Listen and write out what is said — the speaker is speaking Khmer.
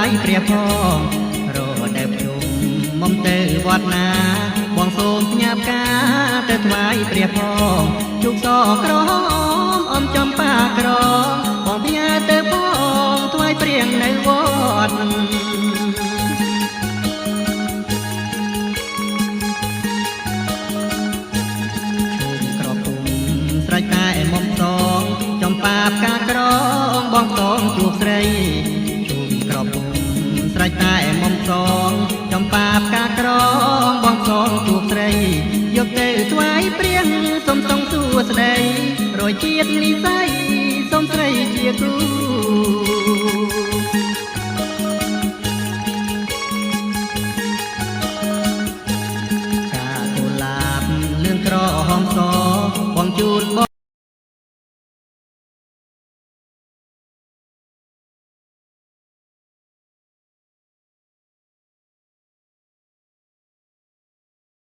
យព្រះផងរដើមជុំមុំទៅវត្តណាបងសូមផ្ញើផ្កាទៅថ្វាយព្រះផងជុកសក្រហមអមចំប៉ាក្របងផ្ញើទៅផងថ្វាយព្រៀងនៅវត្តស្រេចតែមុំសងចំប៉ាផ្កាក្រងបងសងជួបស្រីជុំក្របពុំស្រេចតែមុំសងចំប៉ាផ្កាក្រងបងសងជួបស្រីយកទៅថ្វាយព្រៀងសុំសងសួស្ដីរយជាតិនិស័យសុំស្រីជាគ្រូ